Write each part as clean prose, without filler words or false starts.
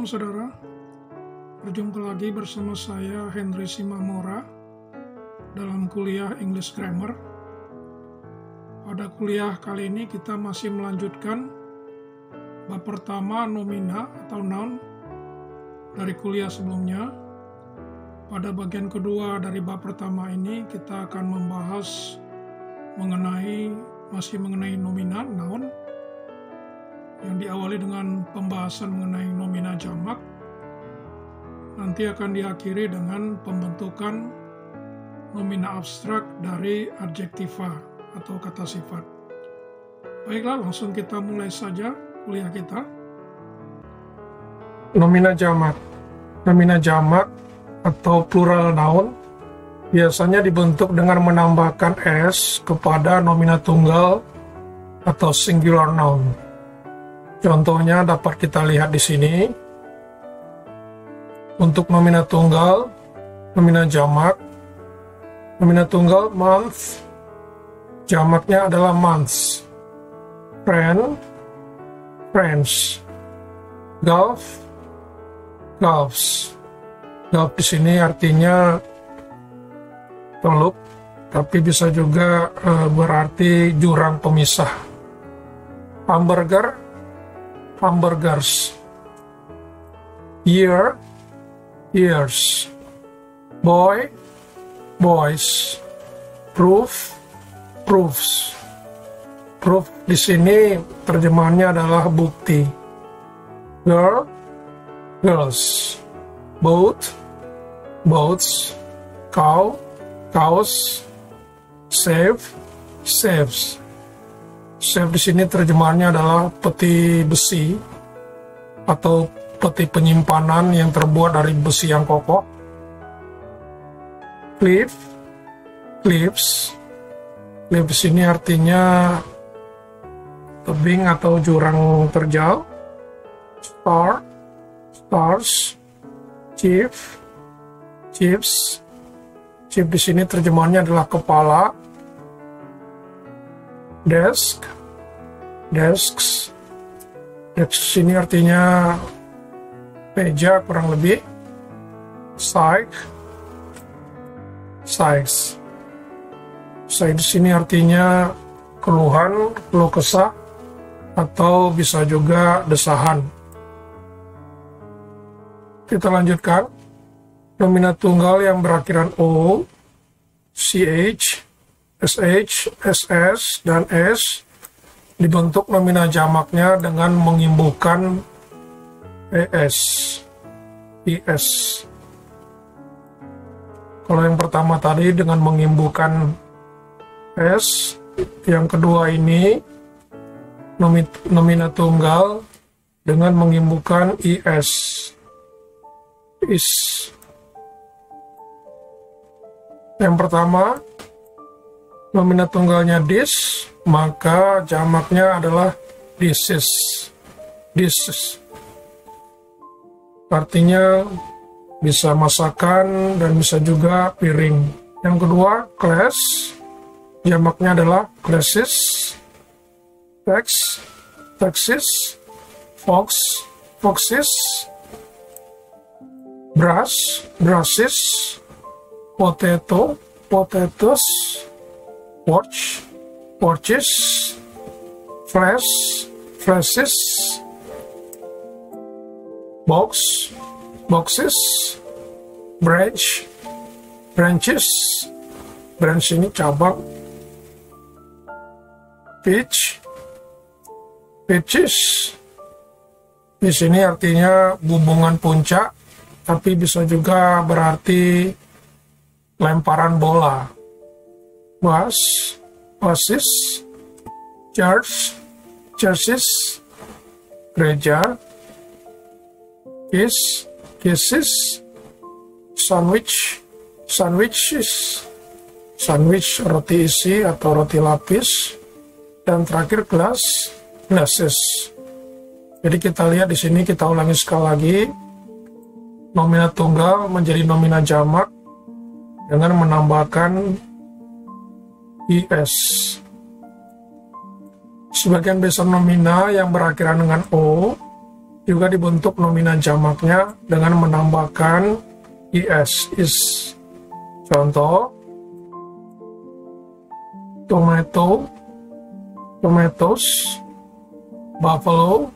Shalom saudara, berjumpa lagi bersama saya Henry Simamora dalam kuliah English Grammar. Pada kuliah kali ini kita masih melanjutkan bab pertama nomina atau noun dari kuliah sebelumnya. Pada bagian kedua dari bab pertama ini kita akan membahas masih mengenai nomina, noun, yang diawali dengan pembahasan mengenai nomina jamak, nanti akan diakhiri dengan pembentukan nomina abstrak dari adjektiva atau kata sifat. Baiklah, langsung kita mulai saja kuliah kita. Nomina jamak. Nomina jamak atau plural noun biasanya dibentuk dengan menambahkan s kepada nomina tunggal atau singular noun. Contohnya dapat kita lihat di sini. Untuk nomina tunggal, nomina jamak, nomina tunggal month, jamaknya adalah months. Friend, friends. Gulf, gulfs. Gulf di sini artinya teluk, tapi bisa juga berarti jurang pemisah. Hamburger, hamburgers. Year, years. Boy, boys. Proof, proofs. Proof di sini terjemahannya adalah bukti. Girl, girls. Boat, boats. Cow, cows. Save, saves. Save di sini terjemahannya adalah peti besi atau peti penyimpanan yang terbuat dari besi yang kokoh. Cliff, cliffs. Cliff di sini artinya tebing atau jurang terjal. Star, stars. Chief, chiefs. Chief di sini terjemahannya adalah kepala. Desk, desks. Desk sini artinya meja kurang lebih. Psych, size. Size di sini artinya keluhan, keluh kesah, atau bisa juga desahan. Kita lanjutkan. Nomina tunggal yang berakhiran o, ch, sh, ss, dan s dibentuk nomina jamaknya dengan mengimbuhkan es, is. Kalau yang pertama tadi dengan mengimbuhkan s, yang kedua ini nomina tunggal dengan mengimbuhkan is, is. Yang pertama nomina tunggalnya this, maka jamaknya adalah dishes. Dishes artinya bisa masakan dan bisa juga piring. Yang kedua, class, jamaknya adalah classes. Tax, taxes. Fox, foxes. Brush, brushes. Potato, potatoes. Watch, watches. Flash, flashes. Box, boxes. Branch, branches. Branch ini cabang. Peach, peaches. Di sini artinya bumbungan puncak, tapi bisa juga berarti lemparan bola. Was, oasis. Church, churches. Gereja. Kiss, kisses. Sandwich, sandwiches. Sandwich roti isi atau roti lapis. Dan terakhir glass, glasses. Jadi kita lihat di sini, kita ulangi sekali lagi. Nomina tunggal menjadi nomina jamak dengan menambahkan is. Sebagian besar nomina yang berakhiran dengan o juga dibentuk nomina jamaknya dengan menambahkan is. Contoh, tomato, tomatoes, buffalo,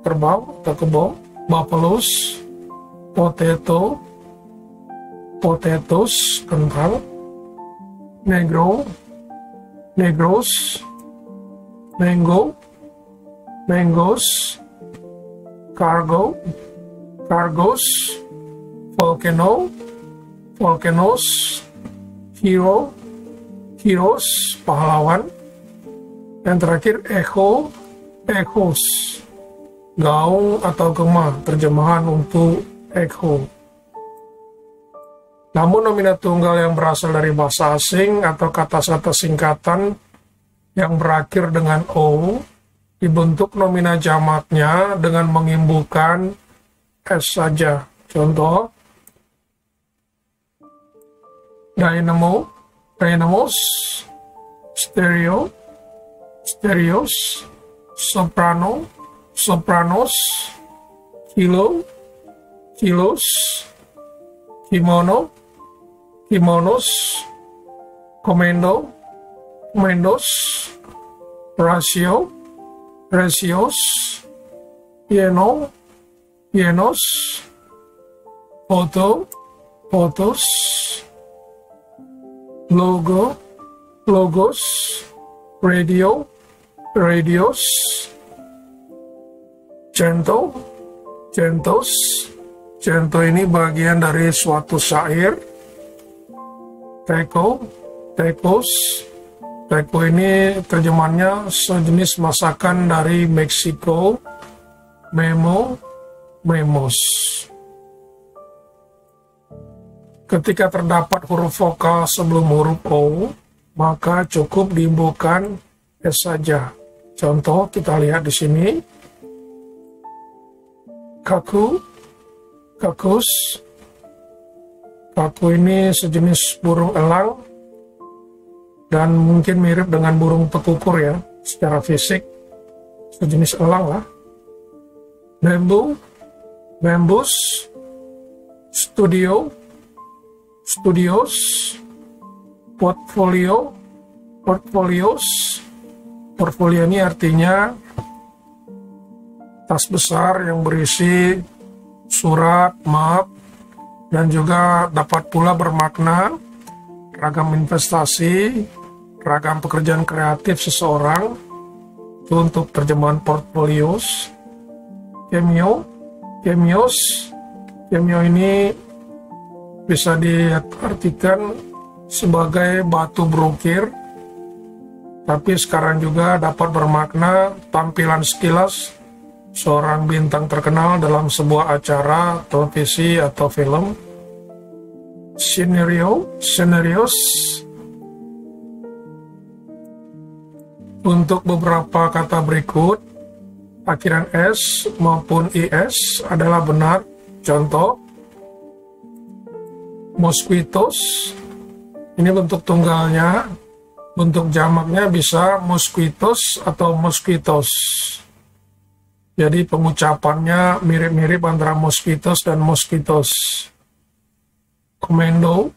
kerbau atau kebo, buffaloes, potato, potatoes, kentang, negro, negros, mango, mangoes, cargo, cargos, volcano, volcanoes, hero, heroes, pahlawan. Yang terakhir echo, echoes, gaung atau gema, terjemahan untuk echo. Namun nomina tunggal yang berasal dari bahasa asing atau kata-kata singkatan yang berakhir dengan o dibentuk nomina jamaknya dengan mengimbuhkan s saja. Contoh, dynamo, dynamos, stereo, stereos, soprano, sopranos, kilo, kilos, kimono, kimonos, komendo, komendos, ratio, ratios, piano, pianos, foto, fotos, logo, logos, radio, radios, cento, centos. Cento ini bagian dari suatu syair. Teko, tacos. Taco ini terjemahannya sejenis masakan dari Meksiko. Memo, memos. Ketika terdapat huruf vokal sebelum huruf O, maka cukup diimbuhkan S saja. Contoh kita lihat di sini. Kaku, kakus. Kaku ini sejenis burung elang dan mungkin mirip dengan burung pekukur ya, secara fisik sejenis elang lah. Bambu, bambus, studio, studios, portfolio, portfolios. Portfolio ini artinya tas besar yang berisi surat, map, dan juga dapat pula bermakna ragam investasi, ragam pekerjaan kreatif seseorang. Itu untuk terjemahan portfolios. Cameo, cameos. Cameo ini bisa diartikan sebagai batu berukir, tapi sekarang juga dapat bermakna tampilan sekilas seorang bintang terkenal dalam sebuah acara televisi atau film. Scenario, scenarios. Untuk beberapa kata berikut, akhiran S maupun IS adalah benar. Contoh, mosquitos. Ini bentuk tunggalnya. Bentuk jamaknya bisa mosquitos atau mosquitos. Jadi pengucapannya mirip-mirip antara mosquitos dan mosquitos. Komendo,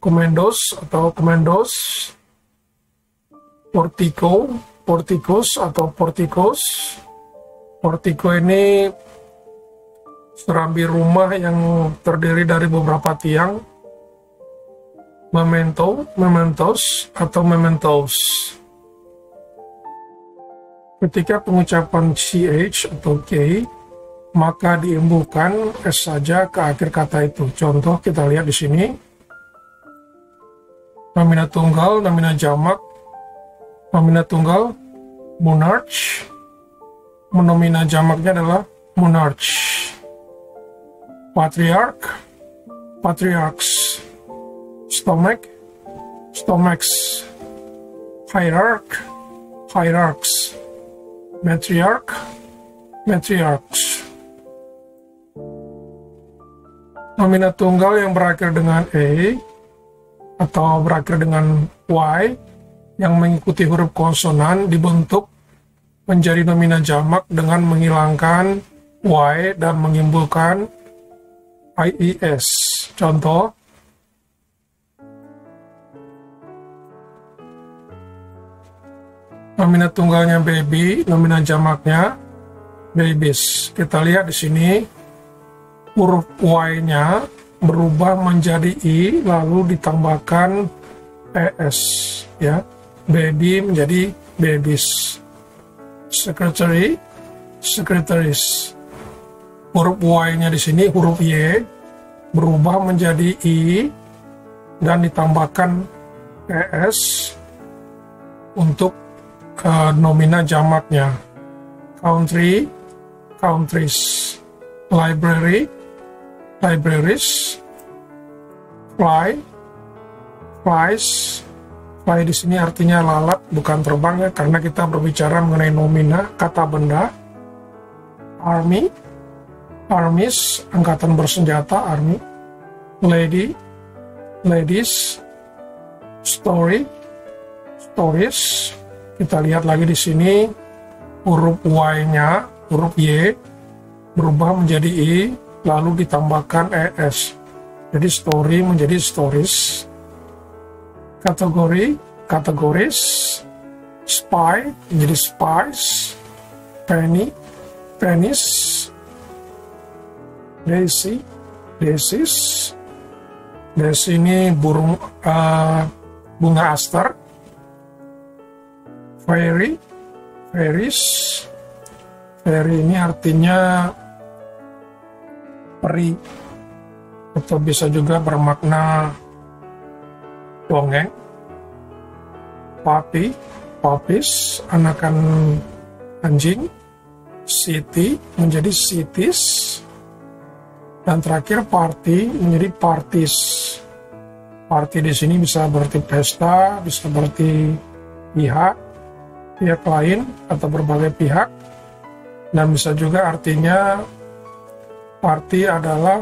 komendos atau komendos. Portico, porticos atau porticos. Portico ini serambi rumah yang terdiri dari beberapa tiang. Memento, mementos atau mementos. Ketika pengucapan CH atau K, maka diimbuhkan S saja ke akhir kata itu. Contoh kita lihat di sini. Nomina tunggal, nomina jamak. Nomina tunggal, monarch. Nomina jamaknya adalah monarch. Patriarch, patriarchs. Stomach, stomachs. Hierarch, hierarchs. Matriarch, matriarchs. Nomina tunggal yang berakhir dengan E atau berakhir dengan Y yang mengikuti huruf konsonan dibentuk menjadi nomina jamak dengan menghilangkan Y dan menyimpulkan IES. Contoh, nomina tunggalnya baby, nomina jamaknya babies. Kita lihat di sini huruf Y-nya berubah menjadi I lalu ditambahkan ES, ya. Baby menjadi babies. Secretary, secretaries. Huruf Y-nya di sini, huruf Y, berubah menjadi I dan ditambahkan ES untuk nomina jamaknya. Country, countries. Library, libraries. Fly, flies. Fly di sini artinya lalat, bukan terbang, ya, karena kita berbicara mengenai nomina, kata benda. Army, armies, angkatan bersenjata, army. Lady, ladies. Story, stories. Kita lihat lagi di sini huruf Y-nya, huruf Y berubah menjadi I lalu ditambahkan ES. Jadi story menjadi stories. Kategori, categories. Spy menjadi spies. Penny, pennies. Daisy, daisies. Daisy ini burung bunga aster. Fairy, fairies. Fairy ini artinya peri, atau bisa juga bermakna dongeng. Puppy, puppies, anakan anjing. City menjadi cities. Dan terakhir party menjadi parties. Party di sini bisa berarti pesta, bisa berarti pihak lain atau berbagai pihak, dan bisa juga artinya party adalah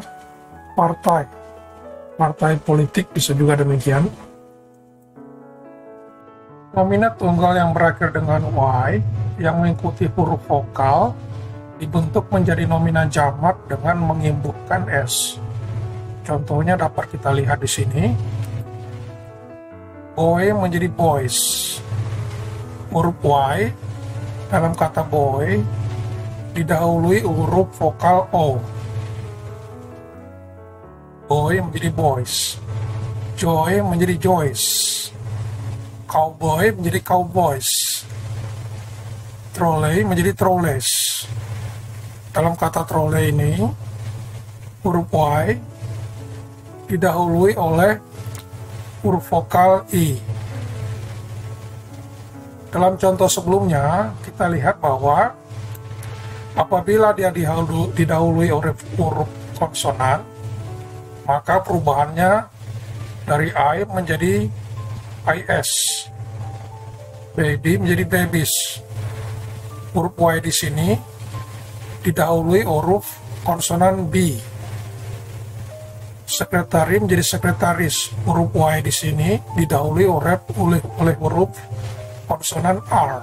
partai politik, bisa juga demikian. Nomina tunggal yang berakhir dengan Y yang mengikuti huruf vokal dibentuk menjadi nomina jamak dengan mengimbulkan S. Contohnya dapat kita lihat di sini. Boy menjadi boys. Huruf Y dalam kata boy didahului huruf vokal O. Boy menjadi boys. Joy menjadi joys. Cowboy menjadi cowboys. Trolley menjadi trolleys. Dalam kata trolley ini, huruf Y didahului oleh huruf vokal I. Dalam contoh sebelumnya, kita lihat bahwa apabila dia didahului oleh huruf konsonan, maka perubahannya dari I menjadi IS. Baby menjadi babies. Huruf Y di sini didahului huruf konsonan B. Sekretari menjadi sekretaris. Huruf Y di sini didahului oleh huruf konsonan R,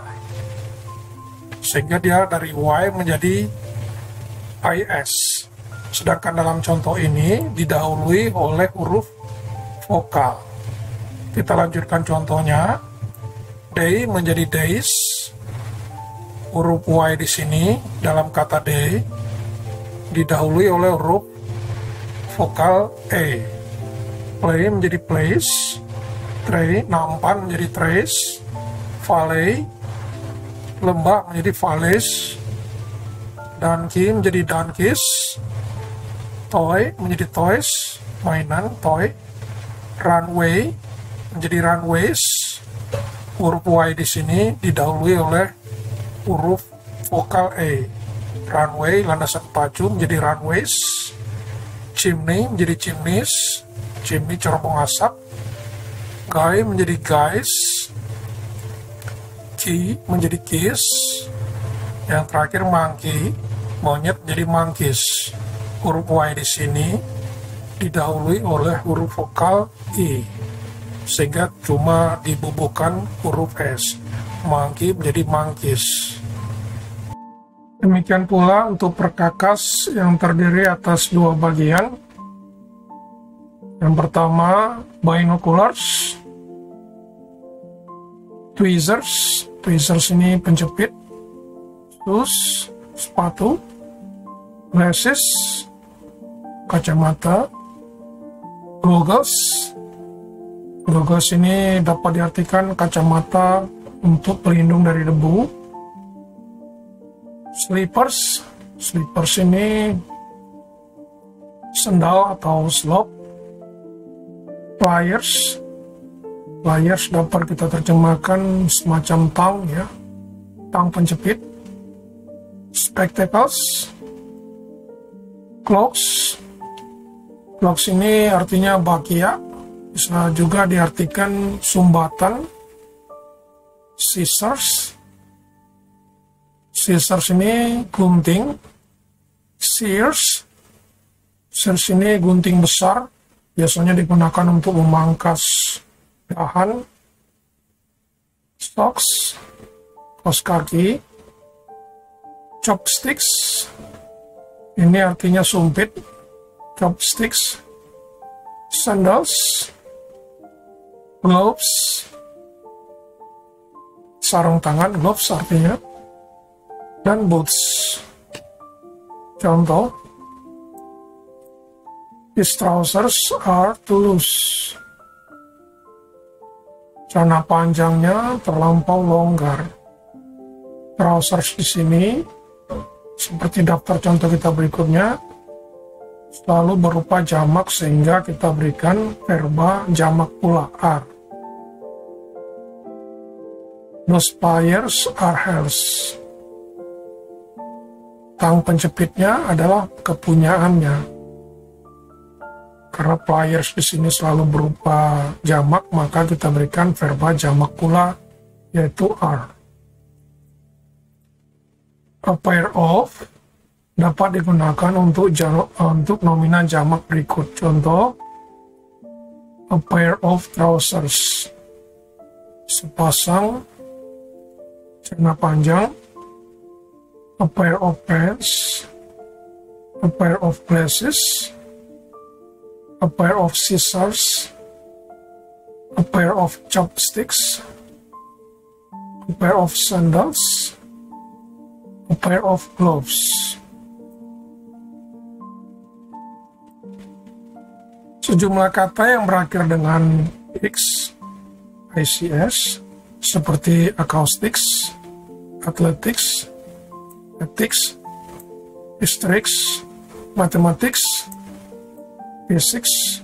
sehingga dia dari Y menjadi IS. Sedangkan dalam contoh ini didahului oleh huruf vokal. Kita lanjutkan contohnya. Day menjadi days. Huruf Y di sini dalam kata day didahului oleh huruf vokal E. Play menjadi plays. Tray, nampan menjadi trays. Valley, lembah menjadi valleys. Donkey menjadi donkeys. Toy menjadi toys, mainan, toy. Runway menjadi runways. Huruf Y di sini didahului oleh huruf vokal E. Runway, landasan pacu menjadi runways. Chimney menjadi chimneys. Chimney, cerobong asap. Guy menjadi guys. Key menjadi keys. Yang terakhir monkey, monyet menjadi monkeys. Huruf Y di sini didahului oleh huruf vokal I, sehingga cuma dibubuhkan huruf S. Monkey menjadi monkeys. Demikian pula untuk perkakas yang terdiri atas dua bagian. Yang pertama, binoculars, tweezers. Tweezers ini penjepit, shoes, sepatu, glasses, kacamata, goggles. Goggles ini dapat diartikan kacamata untuk pelindung dari debu. Slippers. Slippers ini sendal atau slop. Pliers. Pliers dapat kita terjemahkan semacam tang, ya, tang penjepit. Spectacles. Clogs. Clogs ini artinya bakia, bisa juga diartikan sumbatan. Scissors. Scissors ini gunting. Shears. Shears ini gunting besar, biasanya digunakan untuk memangkas dahan. Socks, kaos kaki. Chopsticks, ini artinya sumpit. Chopsticks. Sandals. Gloves, sarung tangan, gloves artinya. Dan boots. Contoh, these trousers are too loose. Celana panjangnya terlampau longgar. Trousers di sini, seperti daftar contoh kita berikutnya, selalu berupa jamak sehingga kita berikan verba jamak pula are. Those pliers are hers. Tang penjepitnya adalah kepunyaannya. Karena pliers di sini selalu berupa jamak, maka kita berikan verba jamak pula, yaitu are. A pair of dapat digunakan untuk nomina jamak berikut. Contoh, a pair of trousers, sepasang celana panjang. A pair of pants, a pair of glasses, a pair of scissors, a pair of chopsticks, a pair of sandals, a pair of gloves. Sejumlah kata yang berakhir dengan x, ics, seperti acoustics, athletics, ethics, historics, mathematics, physics,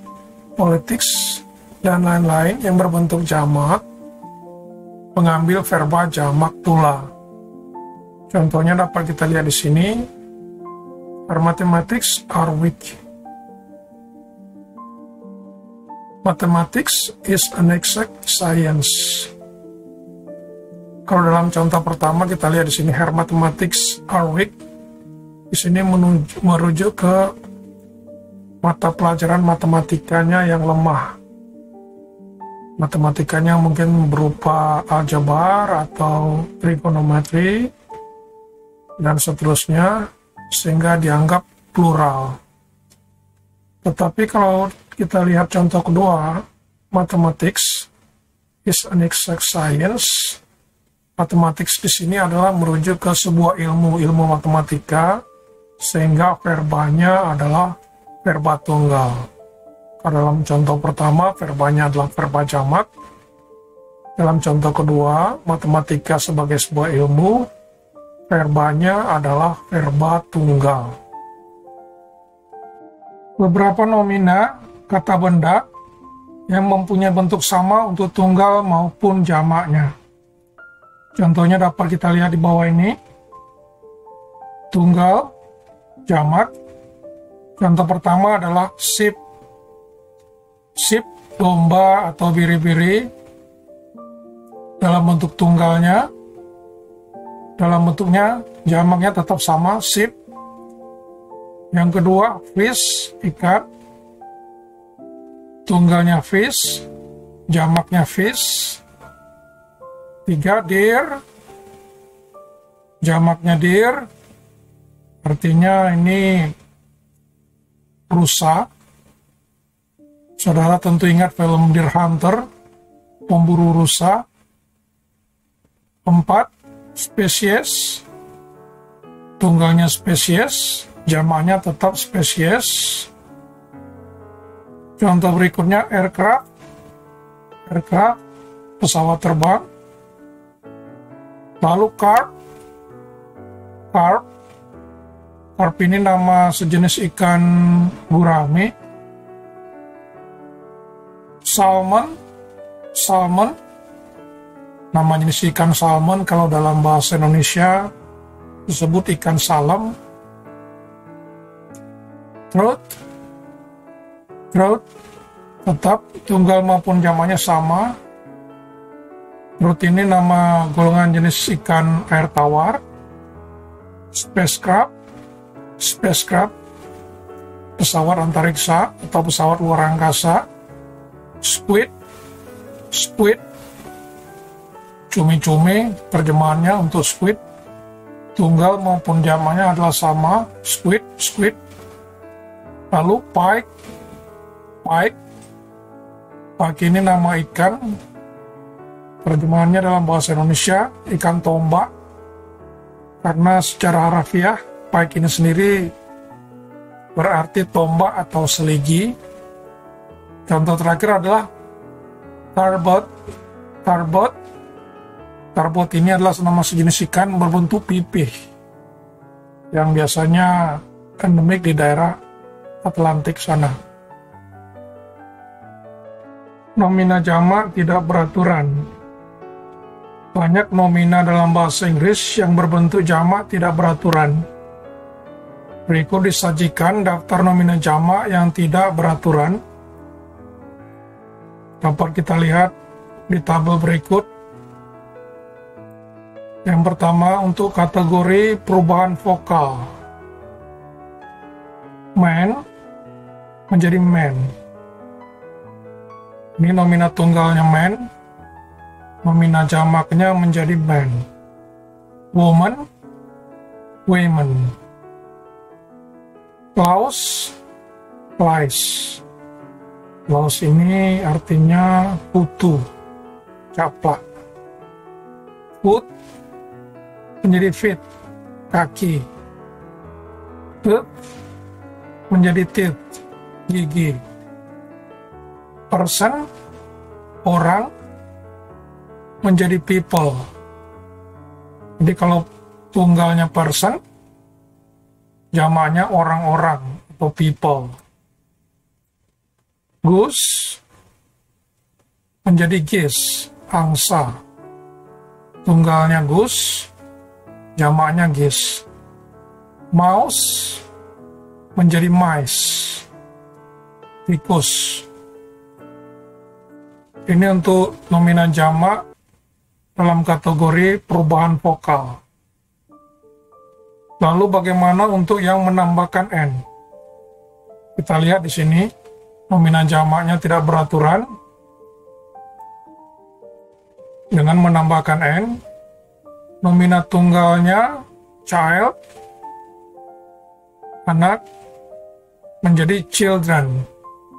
politics, dan lain-lain yang berbentuk jamak mengambil verba jamak tula. Contohnya dapat kita lihat di sini. Our mathematics are weak. Mathematics is an exact science. Kalau dalam contoh pertama kita lihat di sini, her mathematics are weak. Di sini merujuk ke mata pelajaran matematikanya yang lemah. Matematikanya mungkin berupa aljabar atau trigonometri dan seterusnya, sehingga dianggap plural. Tetapi kalau kita lihat contoh kedua, mathematics is an exact science. Mathematics di sini adalah merujuk ke sebuah ilmu matematika, sehingga verbanya adalah verba tunggal. Dalam contoh pertama, verbanya adalah verba jamak. Dalam contoh kedua, matematika sebagai sebuah ilmu, verbanya adalah verba tunggal. Beberapa nomina, kata benda, yang mempunyai bentuk sama untuk tunggal maupun jamaknya. Contohnya dapat kita lihat di bawah ini. Tunggal, jamak. Contoh pertama adalah sheep. Sheep, domba atau biri-biri. Dalam bentuk tunggalnya, dalam bentuknya, jamaknya tetap sama, sheep. Yang kedua, fish, ikan. Tunggalnya fish, jamaknya fish. 3, deer, jamaknya deer, Artinya ini rusa. Saudara tentu ingat film Deer Hunter, pemburu rusa. 4. Spesies. Tunggalnya spesies, jamaknya tetap spesies. Contoh berikutnya aircraft. Aircraft, pesawat terbang. Lalu carp. Carp. Carp ini nama sejenis ikan gurame. Salmon. Salmon. Nama jenis ikan salmon kalau dalam bahasa Indonesia disebut ikan salam. Trout. Trout. Tetap tunggal maupun jamaknya sama. Trout ini nama golongan jenis ikan air tawar. Spacecraft. Spacecraft, pesawat antariksa atau pesawat luar angkasa. Squid. Squid, cumi-cumi, terjemahannya untuk squid. Tunggal maupun jamaknya adalah sama. Squid, squid. Lalu pike. Pike. Pike ini nama ikan. Terjemahannya dalam bahasa Indonesia ikan tombak. Karena secara harafiah pike ini sendiri berarti tombak atau seligi. Contoh terakhir adalah tarbot. Tarbot. Tarbot ini adalah nama sejenis ikan berbentuk pipih yang biasanya endemik di daerah Atlantik sana. Nomina jamak tidak beraturan. Banyak nomina dalam bahasa Inggris yang berbentuk jamak tidak beraturan. Berikut disajikan daftar nomina jamak yang tidak beraturan. Dapat kita lihat di tabel berikut. Yang pertama untuk kategori perubahan vokal. Man menjadi man. Ini nomina tunggalnya man. Nomina jamaknya menjadi man. Woman, women. Klaus, flies. Klaus ini artinya kutu, caplak. Foot menjadi feet, kaki. Tooth menjadi teeth, gigi. Person, orang, menjadi people. Jadi kalau tunggalnya person, jamaknya orang-orang atau people. Goose menjadi geese, angsa. Tunggalnya goose, jamaknya geese. Mouse menjadi mice, tikus. Ini untuk nomina jamak dalam kategori perubahan vokal. Lalu bagaimana untuk yang menambahkan n? Kita lihat di sini, nomina jamaknya tidak beraturan. Dengan menambahkan n, nomina tunggalnya child, anak, menjadi children,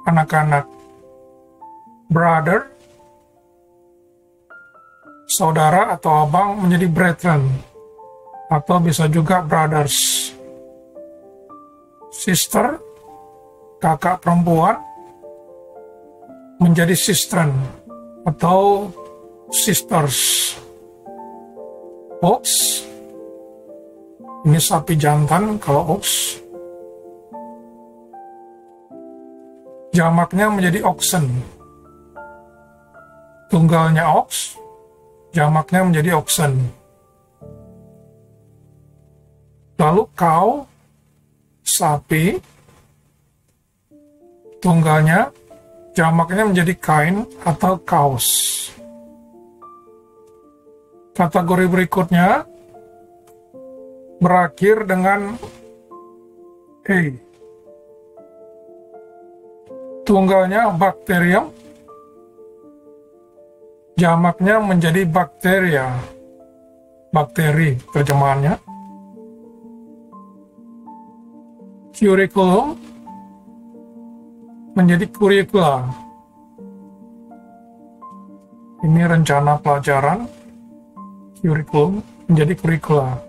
anak-anak. Brother, saudara atau abang, menjadi brethren, atau bisa juga brothers. Sister, kakak perempuan, menjadi sistren atau sisters. Ox, ini sapi jantan kalau ox. Jamaknya menjadi oxen. Tunggalnya ox, jamaknya menjadi oxen. Lalu cow, sapi, tunggalnya, jamaknya menjadi kine atau cows. Kategori berikutnya berakhir dengan E. Tunggalnya bacterium, jamaknya menjadi bakteria, bakteri terjemahannya. Curriculum menjadi curricula. Ini rencana pelajaran. Curriculum menjadi curricula.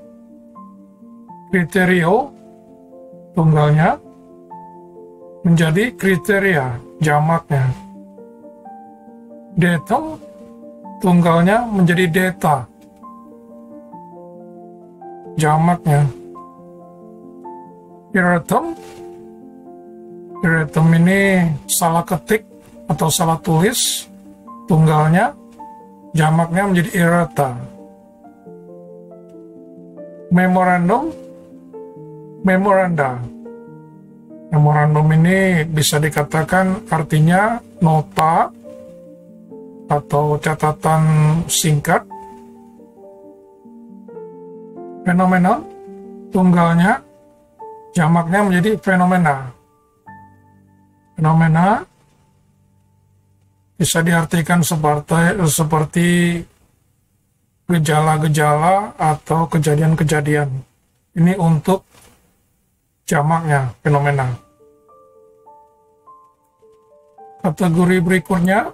Kriterio tunggalnya menjadi kriteria, jamaknya. Datum tunggalnya menjadi data, jamaknya. Erratum ini salah ketik atau salah tulis, tunggalnya, jamaknya menjadi errata. Memorandum, memoranda. Memorandum ini bisa dikatakan artinya nota atau catatan singkat. Fenomena, tunggalnya, jamaknya menjadi fenomena. Fenomena bisa diartikan seperti gejala-gejala atau kejadian-kejadian. Ini untuk jamaknya, fenomena. Kategori berikutnya,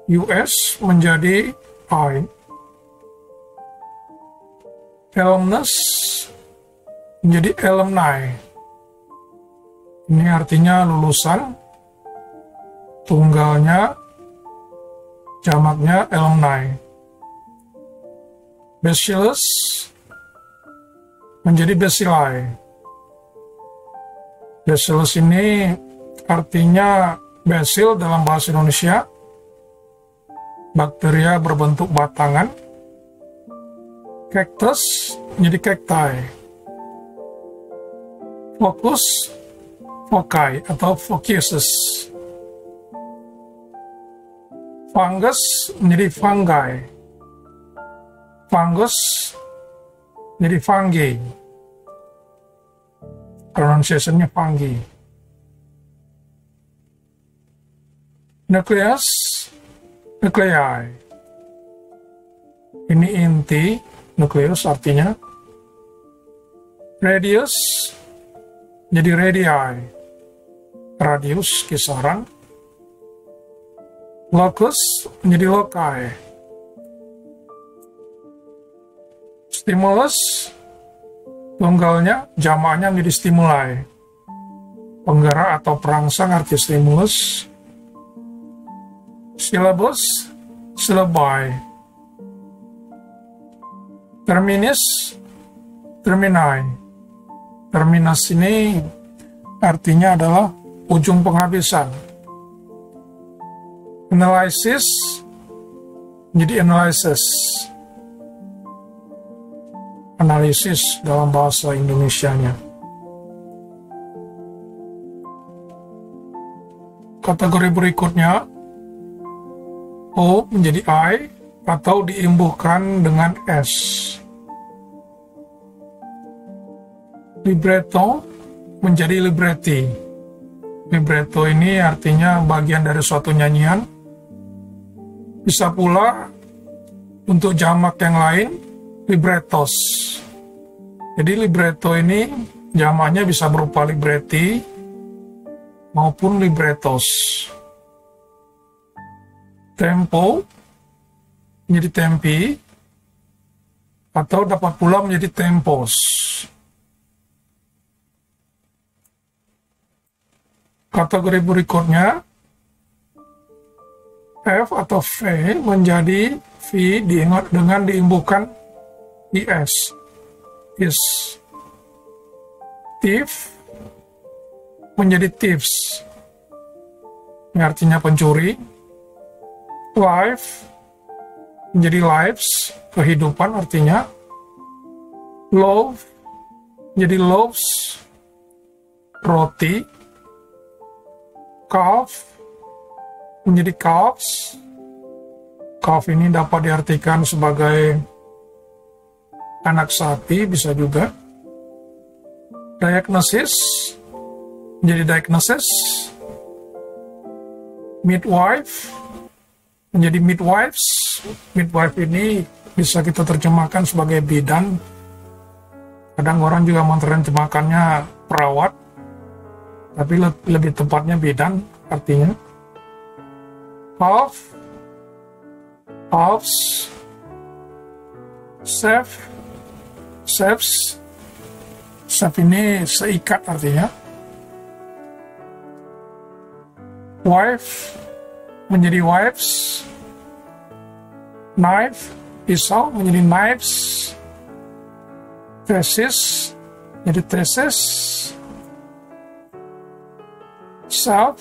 US menjadi I. Alumnus menjadi alumni. Ini artinya lulusan, tunggalnya, jamaknya alumni. Bacillus menjadi bacilli. Bacillus ini artinya basil dalam bahasa Indonesia, bakteria berbentuk batangan. Cactus menjadi cacti. Focus, foci atau focuses. Fungus menjadi fungi. Fungus menjadi fungi. Pronunciation-nya fungi. Nucleus, nuclei. Ini inti, nukleus artinya. Radius jadi radii, radius, kisaran. Locus menjadi loci. Stimulus, tunggalnya, jamaknya menjadi stimuli. Penggerak atau perangsang arti stimulus. Syllabus, syllabi. Terminus, termini. Terminus ini artinya adalah ujung penghabisan. Analysis menjadi analysis. Analisis dalam bahasa Indonesianya. Kategori berikutnya, O menjadi I atau diimbuhkan dengan S. Libretto menjadi libretti. Libretto ini artinya bagian dari suatu nyanyian. Bisa pula untuk jamak yang lain, librettos. Jadi libretto ini jamaknya bisa berupa libretti maupun librettos. Tempo menjadi tempi atau dapat pula menjadi tempos. Kategori berikutnya, F atau V menjadi V dengan diimbuhkan IS. Is. Thief menjadi thieves. Ini artinya pencuri. Life menjadi lives, kehidupan artinya. Loaf menjadi loaves, roti. Calf menjadi calves. Calf ini dapat diartikan sebagai anak sapi, bisa juga. Diagnosis menjadi diagnosis. Midwife menjadi midwives. Midwife ini bisa kita terjemahkan sebagai bidan. Kadang orang juga menerjemahkannya perawat, tapi lebih tepatnya bidan artinya. Half, halves, chef, chefs, chef ini seikat artinya. Wife menjadi wives, knife, pisau menjadi knives, thesis menjadi thesis, self,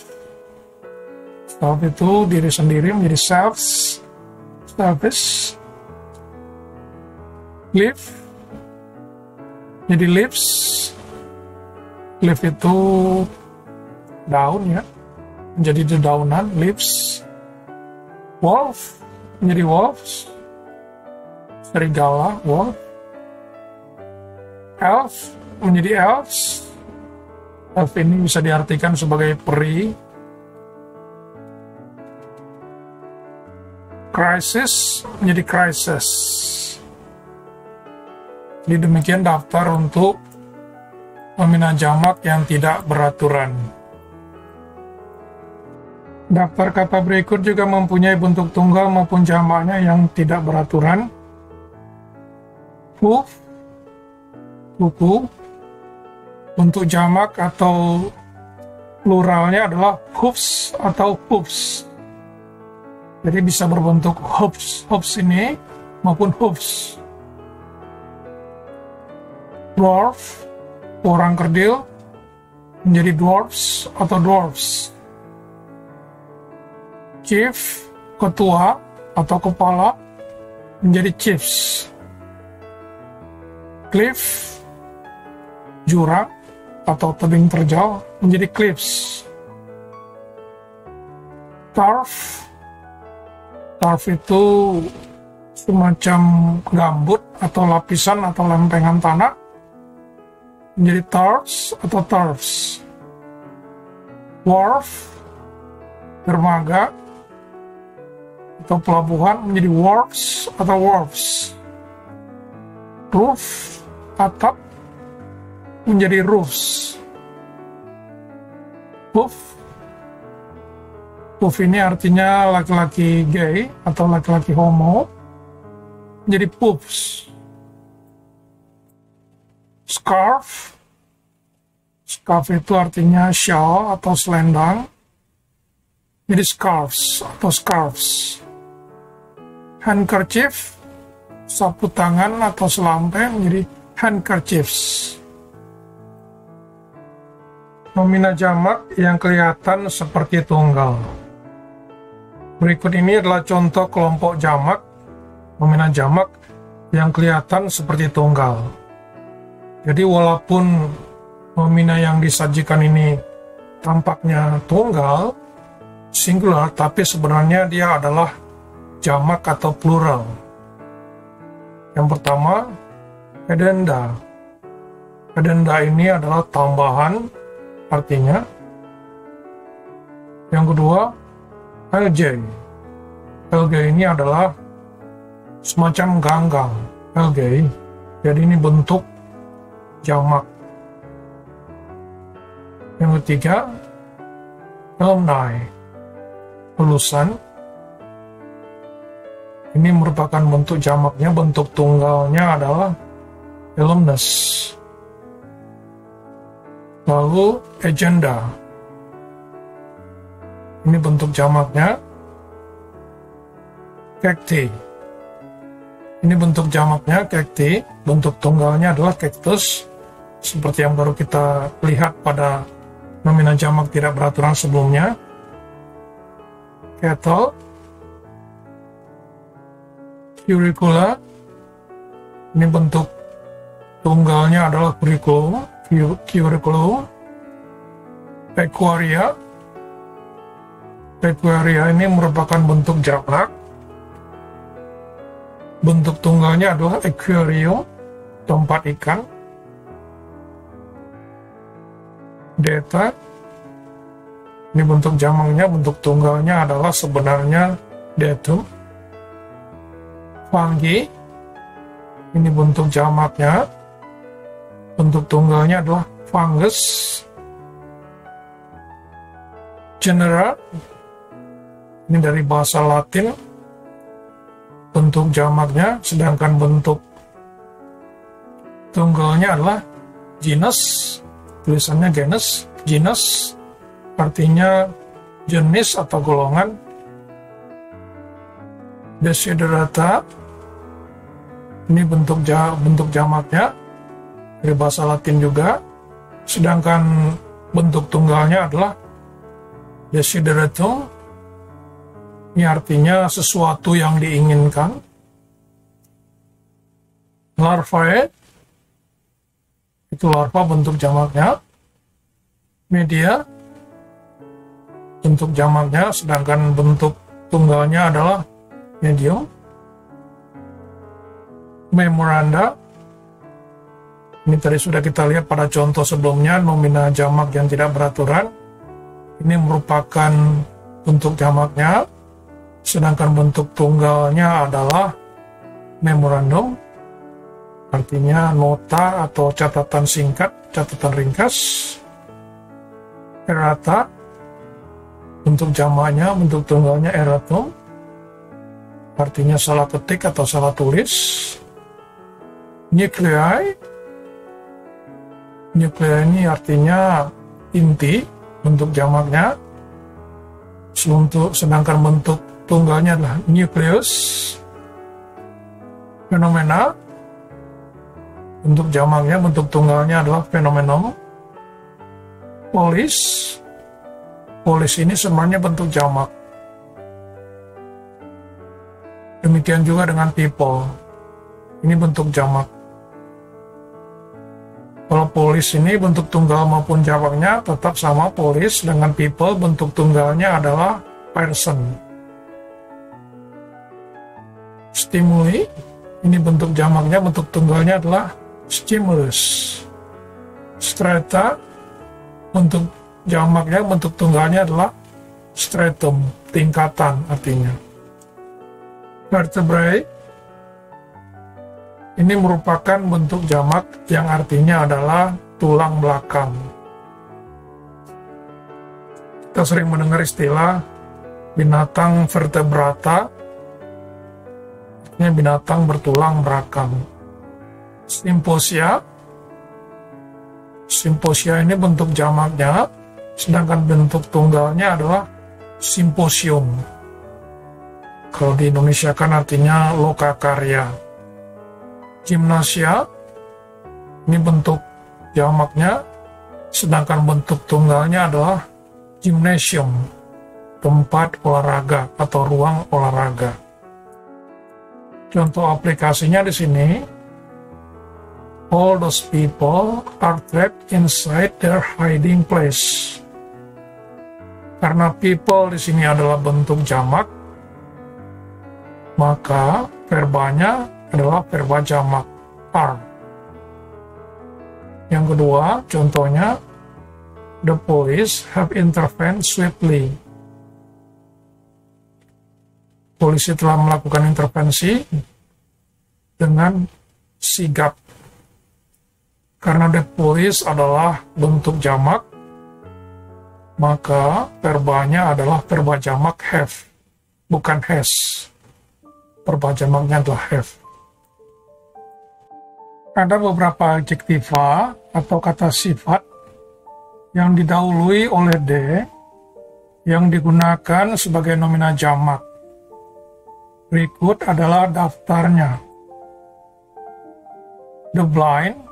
self itu diri sendiri menjadi selves, selfish, leaf jadi leaves, leaf itu daun ya, menjadi dedaunan, leaves. Wolf menjadi wolves, serigala, wolf. Elf menjadi elves, elf ini bisa diartikan sebagai peri. Crisis menjadi crisis. Jadi demikian daftar untuk nomina jamak yang tidak beraturan. Daftar kata berikut juga mempunyai bentuk tunggal maupun jamaknya yang tidak beraturan. Hoof, kuku. Untuk jamak atau pluralnya adalah hoofs atau hoofs. Jadi bisa berbentuk hoofs, hoofs ini maupun hoofs. Dwarf, orang kerdil, menjadi dwarfs atau dwarfs. Chief, ketua atau kepala, menjadi chiefs. Cliff, jurang atau tebing terjal, menjadi cliffs. Turf, turf itu semacam gambut atau lapisan atau lempengan tanah, menjadi turfs atau turfs. Wharf, dermaga atau pelabuhan, menjadi wharfs atau wharfs. Roof, atap, menjadi roofs. Poof, poof ini artinya laki-laki gay atau laki-laki homo, menjadi poofs. Scarf, scarf itu artinya shawl atau selendang, jadi scarves atau scarves. Handkerchief, sapu tangan atau selampe, menjadi handkerchiefs. Nomina jamak yang kelihatan seperti tunggal. Berikut ini adalah contoh kelompok jamak, nomina jamak yang kelihatan seperti tunggal. Jadi walaupun nomina yang disajikan ini tampaknya tunggal, singular, tapi sebenarnya dia adalah jamak atau plural. Yang pertama, addenda. Addenda ini adalah tambahan, artinya. Yang kedua, LJ. LJ ini adalah semacam ganggang, LJ. Jadi ini bentuk jamak. Yang ketiga, alumni. Lulusan. Ini merupakan bentuk jamaknya, bentuk tunggalnya adalah alumnus. Lalu agenda. Ini bentuk jamaknya cacti. Ini bentuk jamaknya cacti, bentuk tunggalnya adalah cactus, seperti yang baru kita lihat pada nomina jamak tidak beraturan sebelumnya. Kettle, curricula, ini bentuk tunggalnya adalah curriculum, curriculum. Pecuaria, pecuaria ini merupakan bentuk jamak, bentuk tunggalnya adalah aquarium, tempat ikan. Data, ini bentuk jamaknya, bentuk tunggalnya adalah sebenarnya datum. Fungi, ini bentuk jamaknya, bentuk tunggalnya adalah fungus. Genera, ini dari bahasa Latin, bentuk jamaknya, sedangkan bentuk tunggalnya adalah genus, tulisannya genus, artinya jenis atau golongan. Desiderata, ini bentuk jamaknya, dari bahasa Latin juga, sedangkan bentuk tunggalnya adalah desideratum, ini artinya sesuatu yang diinginkan. Larvae, itu larva bentuk jamaknya. Media, bentuk jamaknya, sedangkan bentuk tunggalnya adalah medium. Memoranda, ini tadi sudah kita lihat pada contoh sebelumnya, nomina jamak yang tidak beraturan. Ini merupakan bentuk jamaknya, sedangkan bentuk tunggalnya adalah memorandum, artinya nota atau catatan singkat, catatan ringkas. Errata, bentuk jamaknya, bentuk tunggalnya erratum, artinya salah ketik atau salah tulis. Nuclei, ini artinya inti, bentuk jamaknya, sedangkan bentuk tunggalnya adalah nucleus. Fenomena, bentuk jamaknya, bentuk tunggalnya adalah phenomenon. Polis ini sebenarnya bentuk jamak. Demikian juga dengan people, ini bentuk jamak. Kalau polis ini bentuk tunggal maupun jamaknya tetap sama polis, dengan people bentuk tunggalnya adalah person. Stimuli, ini bentuk jamaknya, bentuk tunggalnya adalah stimulus. Strata, bentuk jamaknya, bentuk tunggalnya adalah stratum, tingkatan artinya. Vertebrae, ini merupakan bentuk jamak yang artinya adalah tulang belakang. Kita sering mendengar istilah binatang vertebrata, artinya binatang bertulang belakang. Symposia ini bentuk jamaknya, sedangkan bentuk tunggalnya adalah simposium. Kalau di Indonesia kan artinya lokakarya. Gimnasia, ini bentuk jamaknya, sedangkan bentuk tunggalnya adalah gymnasium, tempat olahraga atau ruang olahraga. Contoh aplikasinya di sini, all those people are trapped inside their hiding place. Karena people di sini adalah bentuk jamak, maka verbanya adalah verba jamak are. Yang kedua, contohnya, the police have intervened swiftly. Polisi telah melakukan intervensi dengan sigap. Karena the police adalah bentuk jamak, maka verbanya adalah verba jamak have, bukan has. Verba jamaknya adalah have. Ada beberapa adjektiva atau kata sifat yang didahului oleh D yang digunakan sebagai nomina jamak. Berikut adalah daftarnya. The blind,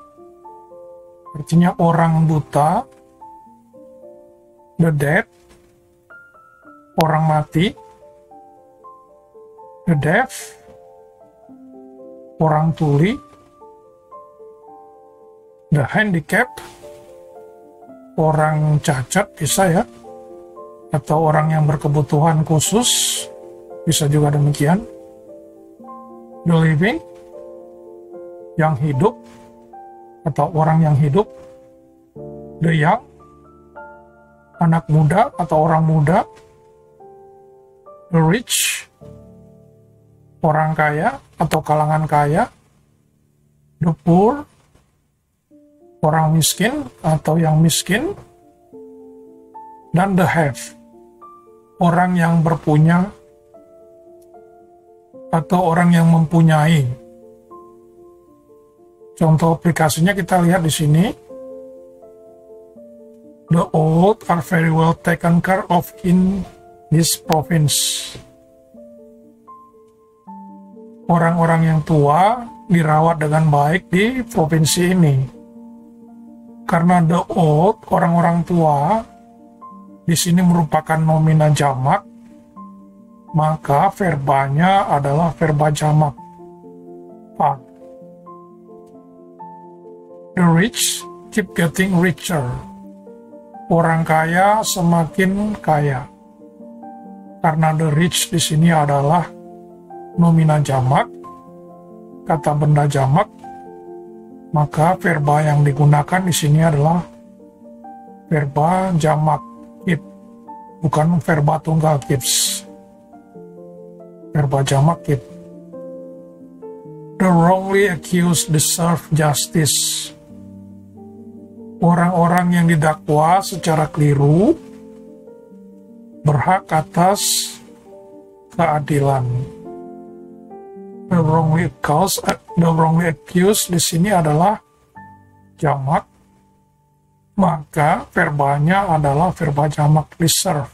artinya orang buta. The dead, orang mati. The deaf, orang tuli. The handicapped, orang cacat bisa ya, atau orang yang berkebutuhan khusus, bisa juga demikian. The living, yang hidup, atau orang yang hidup. The young, anak muda atau orang muda. The rich, orang kaya atau kalangan kaya. The poor, orang miskin atau yang miskin, dan the have, orang yang berpunya atau orang yang mempunyai. Contoh aplikasinya kita lihat di sini. The old are very well taken care of in this province. Orang-orang yang tua dirawat dengan baik di provinsi ini. Karena the old, orang-orang tua, di sini merupakan nomina jamak, maka verbanya adalah verba jamak. Part. The rich keep getting richer. Orang kaya semakin kaya. Karena the rich di sini adalah nomina jamak, kata benda jamak, maka verba yang digunakan di sini adalah verba jamak keep, bukan verba tunggal keeps. Verba jamak keep. The wrongly accused deserve justice. Orang-orang yang didakwa secara keliru berhak atas keadilan. The wrongly accused di sini adalah jamak, maka verbanya adalah verba jamak deserve.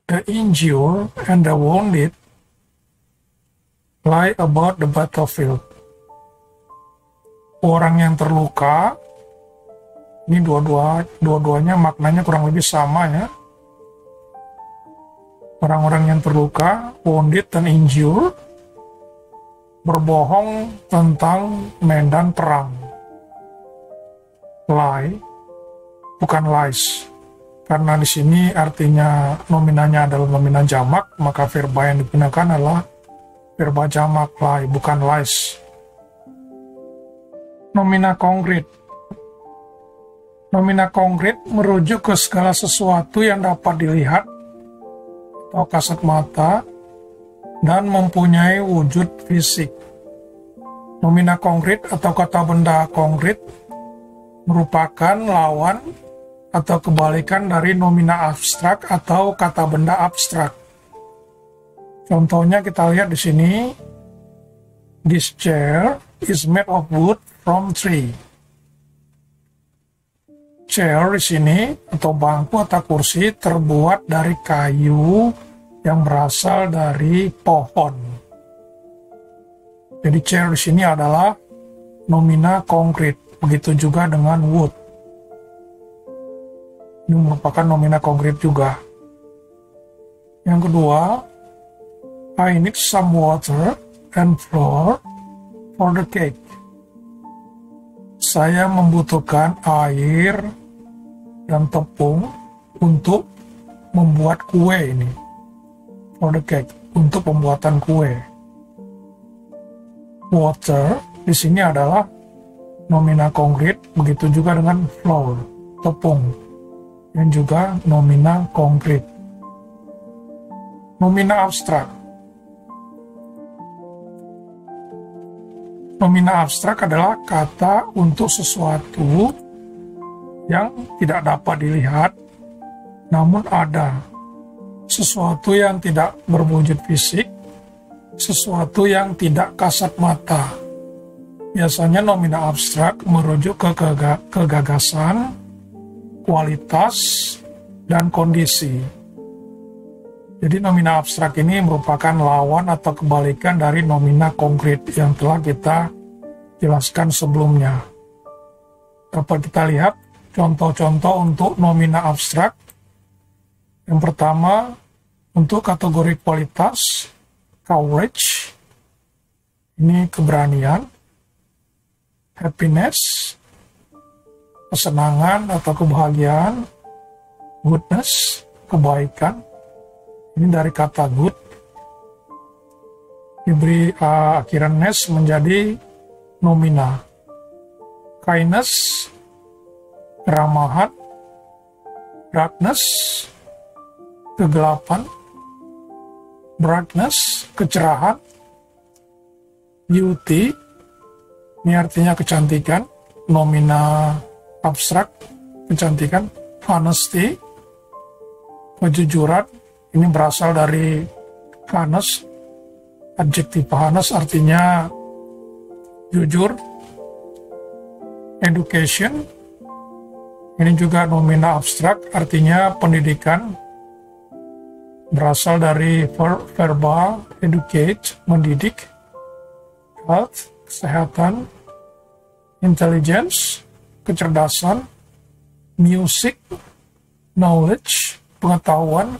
The injured and the wounded lie about the battlefield. Orang yang terluka, ini dua-duanya maknanya kurang lebih sama ya. Orang-orang yang terluka, wounded dan injured, berbohong tentang medan perang. Lie, bukan lies. Karena di sini artinya nominanya adalah nomina jamak, maka verba yang digunakan adalah verba jamak lie, bukan lies. Nomina konkret. Nomina konkret merujuk ke segala sesuatu yang dapat dilihat atau kasat mata dan mempunyai wujud fisik. Nomina konkret atau kata benda konkret merupakan lawan atau kebalikan dari nomina abstrak atau kata benda abstrak. Contohnya kita lihat di sini. This chair is made of wood from tree. Chair di sini atau bangku atau kursi terbuat dari kayu yang berasal dari pohon. Jadi chair di sini adalah nomina konkret. Begitu juga dengan wood. Ini merupakan nomina konkret juga. Yang kedua, I need some water and flour for the cake. Saya membutuhkan air dan tepung untuk membuat kue ini. For the cake, untuk pembuatan kue. Water di sini adalah nomina konkret, begitu juga dengan flour, tepung, yang juga nomina konkret. Nomina abstrak. Nomina abstrak adalah kata untuk sesuatu yang tidak dapat dilihat, namun ada. Sesuatu yang tidak berwujud fisik, sesuatu yang tidak kasat mata. Biasanya nomina abstrak merujuk ke gagasan, kualitas, dan kondisi. Jadi nomina abstrak ini merupakan lawan atau kebalikan dari nomina konkret yang telah kita jelaskan sebelumnya. Dapat kita lihat contoh-contoh untuk nomina abstrak. Yang pertama, untuk kategori kualitas, courage, ini keberanian, happiness, kesenangan atau kebahagiaan, goodness, kebaikan. Ini dari kata good, diberi akhiran ness menjadi nomina. Kindness, keramahan. Darkness, kegelapan. Brightness, kecerahan. Beauty, Ini artinya kecantikan. Nomina abstrak, kecantikan. Honesty, kejujuran. Ini berasal dari honest. Adjektif honest artinya jujur. Education, ini juga nomina abstrak, artinya pendidikan. Berasal dari verbal, educate, mendidik. Health, kesehatan. Intelligence, kecerdasan. Music, knowledge, pengetahuan.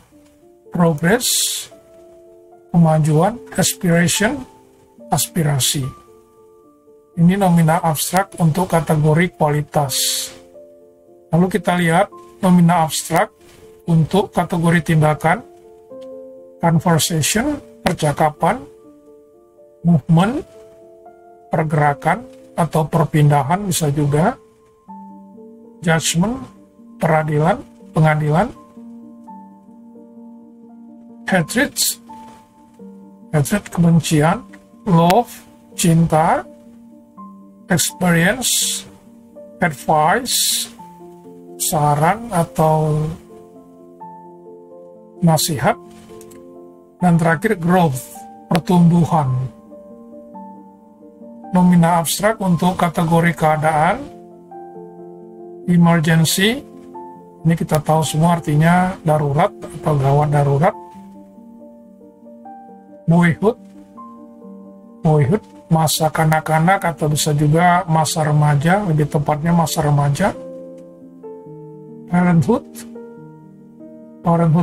Progress, kemajuan. Aspiration, aspirasi. Ini nomina abstrak untuk kategori kualitas. Lalu kita lihat nomina abstrak untuk kategori tindakan. Conversation, percakapan. Movement, pergerakan atau perpindahan bisa juga. Judgment, peradilan, pengadilan. Hatred, kebencian. Love, cinta. Experience, advice, saran atau nasihat. Dan terakhir growth, pertumbuhan. Nomina abstrak untuk kategori keadaan. Emergency, ini kita tahu semua artinya darurat atau gawat darurat. Boyhood, masa kanak-kanak atau bisa juga masa remaja, lebih tepatnya masa remaja. Parenthood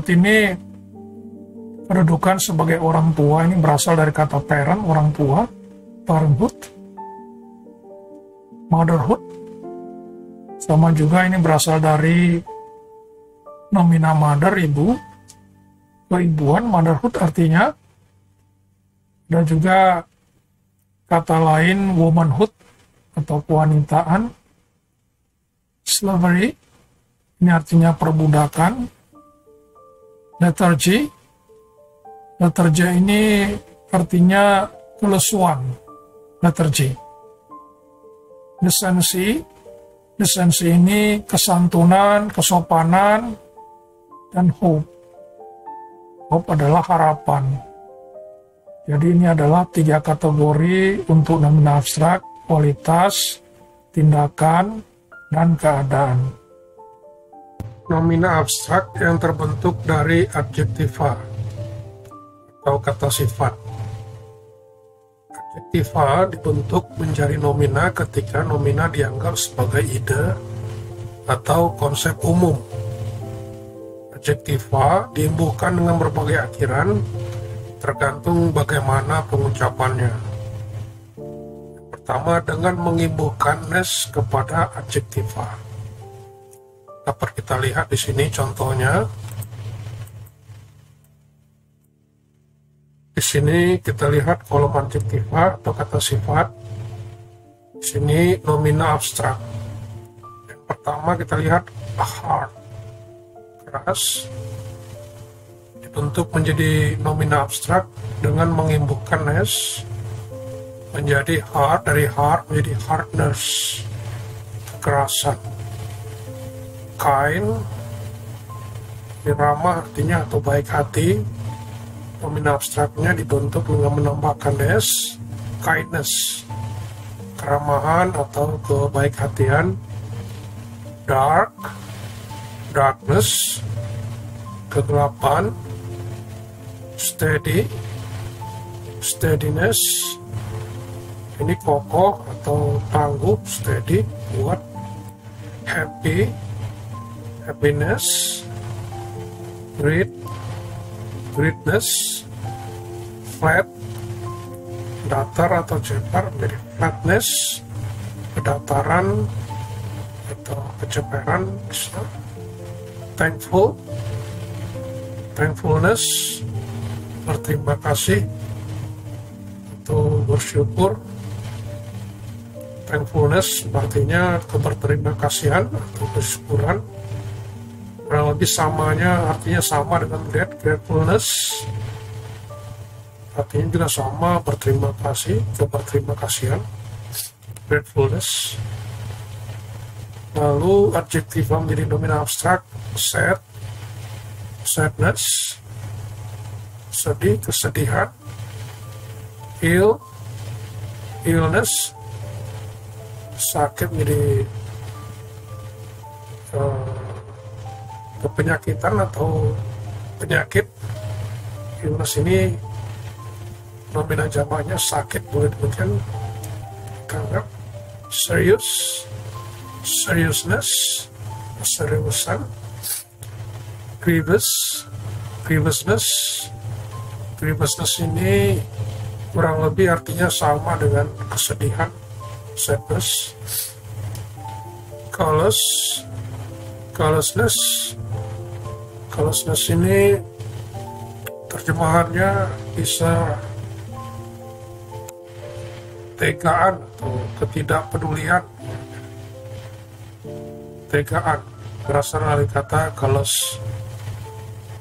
ini kedudukan sebagai orang tua, ini berasal dari kata parent, orang tua. Parenthood. Motherhood, sama juga ini berasal dari nomina mother, ibu, keibuan. Motherhood artinya. Dan juga kata lain womanhood atau kewanitaan. Slavery, ini artinya perbudakan. Lethargy ini artinya kelesuan. Lethargy. Decency ini kesantunan, kesopanan, dan hope. Hope adalah harapan. Jadi ini adalah 3 kategori untuk nomina abstrak: kualitas, tindakan, dan keadaan. Nomina abstrak yang terbentuk dari adjektiva atau kata sifat. Adjektiva dibentuk menjadi nomina ketika nomina dianggap sebagai ide atau konsep umum. Adjektiva diimbuhkan dengan berbagai akhiran, tergantung bagaimana pengucapannya. Yang pertama, dengan mengimbuhkan nes kepada adjektiva. Dapat kita lihat di sini contohnya. Di sini kita lihat kolom adjektiva atau kata sifat. Di sini nomina abstrak. Yang pertama kita lihat hard, keras. Dibentuk menjadi nomina abstrak dengan mengimbuhkan nes menjadi hard, dari hard menjadi hardness, kekerasan. Kind, ramah artinya atau baik hati. Nomina abstraknya dibentuk dengan menambahkan des, kindness, keramahan atau kebaik-hatian. Dark, darkness, kegelapan. Steady, steadiness, ini kokoh atau tangguh. Steady, kuat. Happy, happiness. Great, greatness. Flat, datar atau ceper, menjadi flatness, kedataran atau keceperan. Thankful, thankfulness, berterima kasih atau bersyukur. Thankfulness artinya keberterima kasihan atau bersyukuran. Kurang lebih samanya, artinya sama dengan gratefulness, artinya juga sama, berterima kasih, keberterima kasihan. gratefulness. Lalu adjektiva menjadi nominal abstrak, sad, sadness, sedih, kesedihan, ill, illness, sakit menjadi kepenyakitan atau penyakit. Illness ini nominal jamaknya sakit, boleh demikian. Karena serius, seriousness, keseriusan, grievousness ini kurang lebih artinya sama dengan kesedihan, sadness. Callousness ini terjemahannya bisa tegaan atau ketidakpedulian. Tegaan berasal dari kata callous,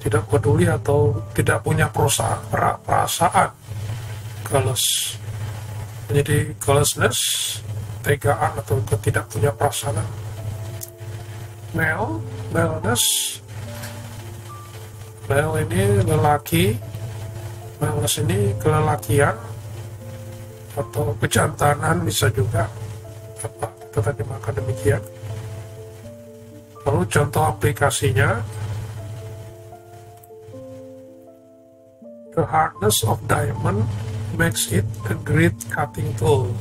tidak peduli atau tidak punya perasaan. Callous menjadi callousness, tegaan atau ketidak punya perasaan. Maleness ini lelaki, males ini kelelakian atau kejantanan, bisa juga kita terjemahkan demikian. Lalu contoh aplikasinya, the hardness of diamond makes it a great cutting tool.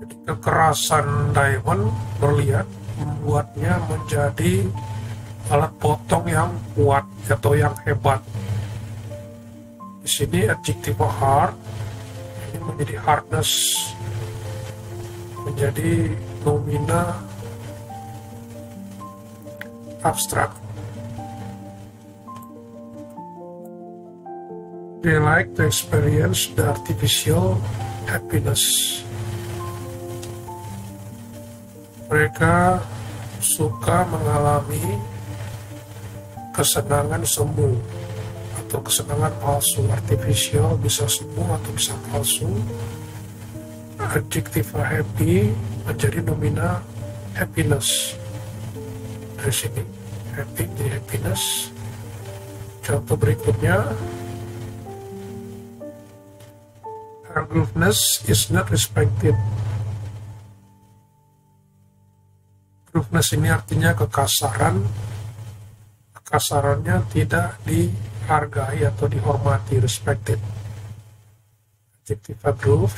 Jadi kekerasan diamond, berlian, membuatnya menjadi alat potong yang kuat atau yang hebat. Di sini adjektiva hard ini menjadi hardness, menjadi nomina abstrak. They like to experience the artificial happiness. Mereka suka mengalami kesenangan semu atau kesenangan palsu. Artificial bisa semu atau bisa palsu. Adjektiva happy menjadi nomina happiness. Dari sini happy jadi happiness. Contoh berikutnya, gruffness is not respected. Gruffness ini artinya kekasaran. Kekasarannya tidak dihargai atau dihormati, respected. Adjektiva gruff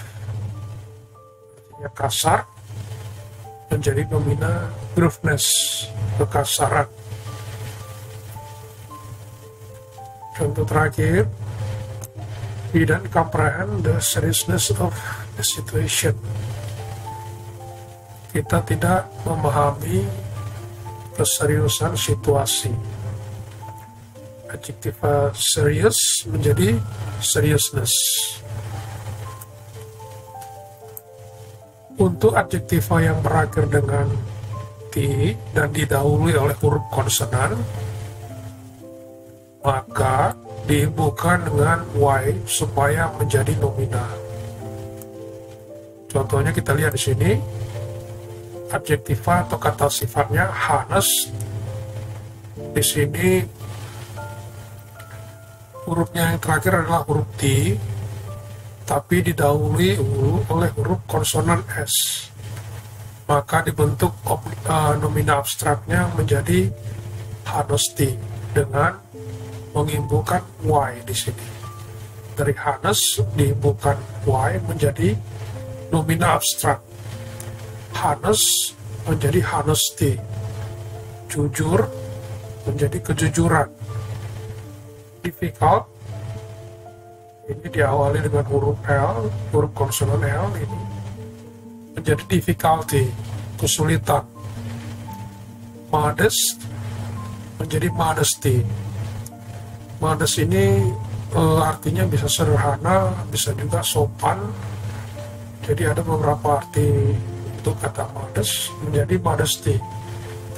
artinya kasar, menjadi nomina gruffness, kekasaran. Contoh terakhir, we don't comprehend the seriousness of the situation. Kita tidak memahami keseriusan situasi. Adjektiva serious menjadi seriousness. Untuk adjektiva yang berakhir dengan T dan didahului oleh huruf konsonan, maka dihubungkan dengan Y supaya menjadi nomina. Contohnya kita lihat di sini, adjektiva atau kata sifatnya honest. Di sini hurufnya yang terakhir adalah huruf T, tapi didahului oleh huruf konsonan S. Maka dibentuk nomina abstraknya menjadi honesty dengan mengimbulkan Y di sini. Dari honest diimbulkan Y menjadi nomina abstrak. Honest menjadi honesty. Jujur menjadi kejujuran. Difficult ini diawali dengan huruf L, huruf konsonan L ini menjadi difficulty, kesulitan. Modest menjadi modesty. Modest ini artinya bisa sederhana, bisa juga sopan. Jadi ada beberapa arti untuk kata modest menjadi modesty,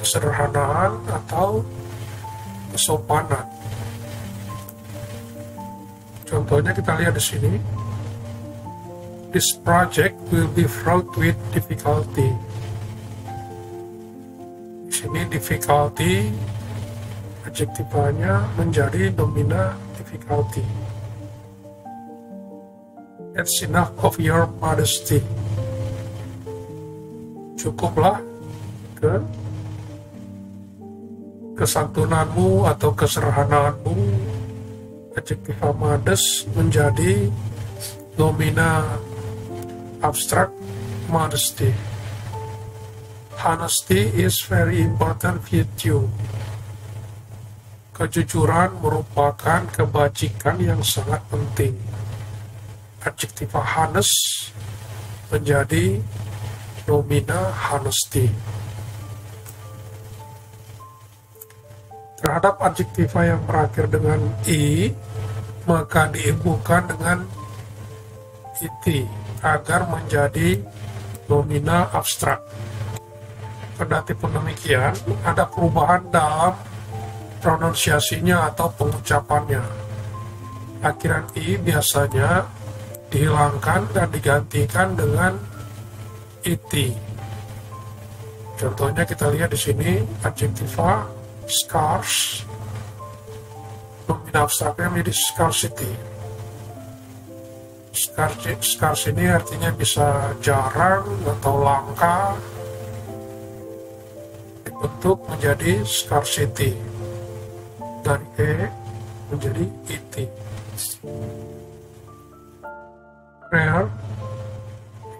kesederhanaan atau kesopanan. Contohnya kita lihat di sini, This project will be fraught with difficulty. Di sini difficulty, adjektifanya menjadi nomina difficulty. That's enough of your modesty. Cukuplah kesantunanmu atau kesederhanaanmu. Adjektiva modest menjadi nomina abstrak modesty. Honesty is very important virtue. Kejujuran merupakan kebajikan yang sangat penting. Adjektiva honest menjadi nomina honesty. Terhadap adjektiva yang berakhir dengan i, maka diibukan dengan it agar menjadi nomina abstrak. Kendati pun demikian, ada perubahan dalam pronunciasinya atau pengucapannya. Akhiran i biasanya dihilangkan dan digantikan dengan it. Contohnya kita lihat di sini adjektiva scarce, nomina abstraknya menjadi scarcity. Scarce ini artinya bisa jarang atau langka, dibentuk menjadi scarcity, dari e menjadi it. Rare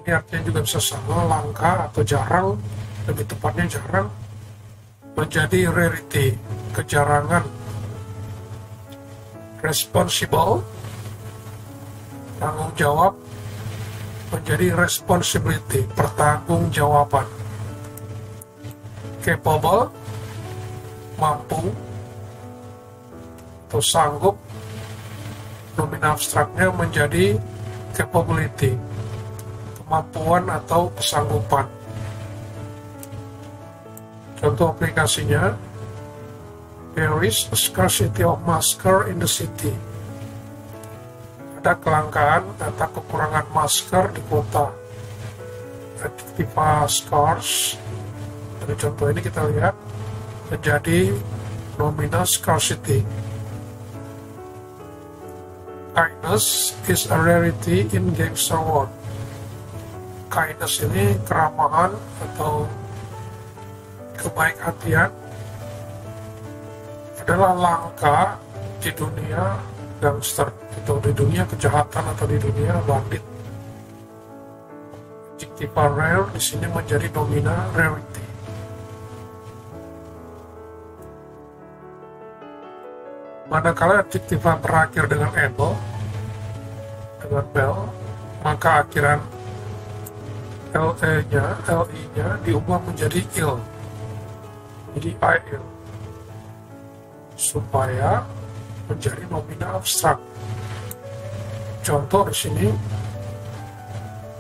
ini artinya juga bisa sama, langka atau jarang, lebih tepatnya jarang, menjadi rarity, kejarangan. Responsible, tanggung jawab, menjadi responsibility, pertanggungjawaban. Capable, mampu atau sanggup, nomina abstraknya menjadi capability, kemampuan atau kesanggupan. Contoh aplikasinya, there is a scarcity of masker in the city. Ada kelangkaan atau kekurangan masker di kota. Adjektiva scarce, dari contoh ini kita lihat, menjadi nomina scarcity. Kindness is a rarity in gangster world. Kindness ini keramahan atau kebaik-hatian adalah langka di dunia gangster atau di dunia kejahatan atau di dunia bandit. Adjektiva rare di sini menjadi nomina rarity. Manakala adjektiva berakhir dengan able, dengan bell, maka akhiran li-nya diubah menjadi il, jadi il, supaya menjadi nomina abstrak. Contoh di sini,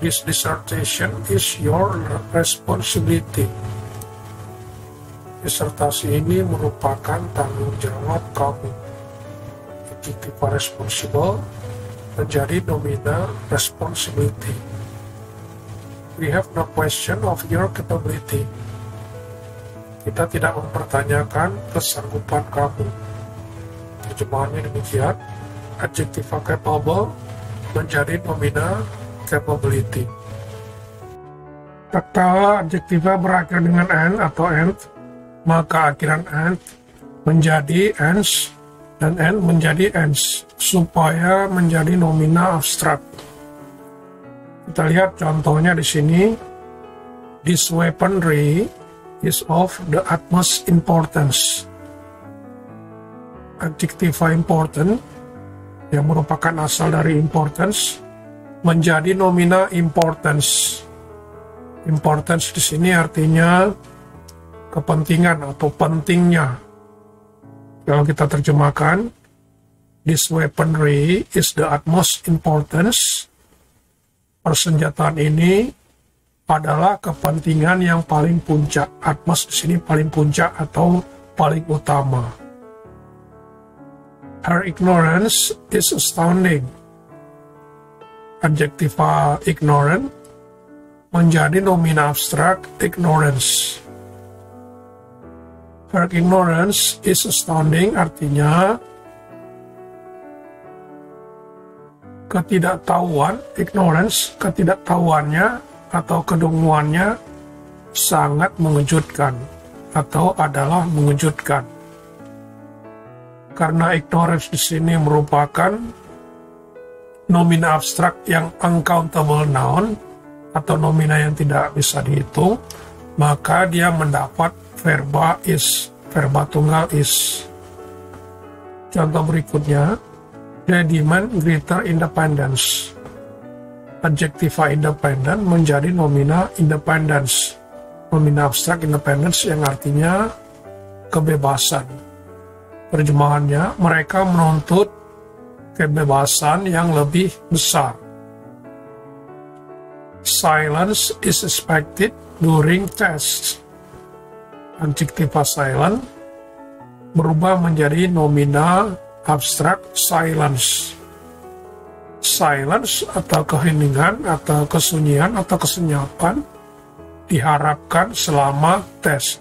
this dissertation is your responsibility. Disertasi ini merupakan tanggung jawab kamu. Adjektiva responsible menjadi nomina responsibility. We have no question of your capability. Kita tidak mempertanyakan kesanggupan kamu. Terjemahannya demikian. Adjektiva capable menjadi nomina capability. Tatkala adjektiva berakhir dengan an atau and, maka akhiran and menjadi ans dan and menjadi ends, supaya menjadi nomina abstrak. Kita lihat contohnya di sini. This weaponry is of the utmost importance. Adjektiva important yang merupakan asal dari importance menjadi nomina importance. Importance di sini artinya kepentingan atau pentingnya. Kalau kita terjemahkan, this weaponry is the utmost importance. Persenjataan ini adalah kepentingan yang paling puncak. Utmost di sini paling puncak atau paling utama. Her ignorance is astounding. adjektiva ignorant menjadi nomina abstrak ignorance. Her ignorance is astounding, artinya ketidaktahuan, ignorance, ketidaktahuannya atau kedunguannya sangat mengejutkan atau adalah mengejutkan. Karena ignorance di sini merupakan nomina abstrak yang uncountable noun atau nomina yang tidak bisa dihitung, maka dia mendapat verba is, verba tunggal is. Contoh berikutnya, they demand greater independence. Adjektiva independent menjadi nomina independence. Nomina abstrak independence yang artinya kebebasan. Terjemahannya, mereka menuntut kebebasan yang lebih besar. Silence is expected during tests. Adjektiva silent berubah menjadi nomina abstrak silence. Silence atau keheningan atau kesunyian atau kesenyapan diharapkan selama tes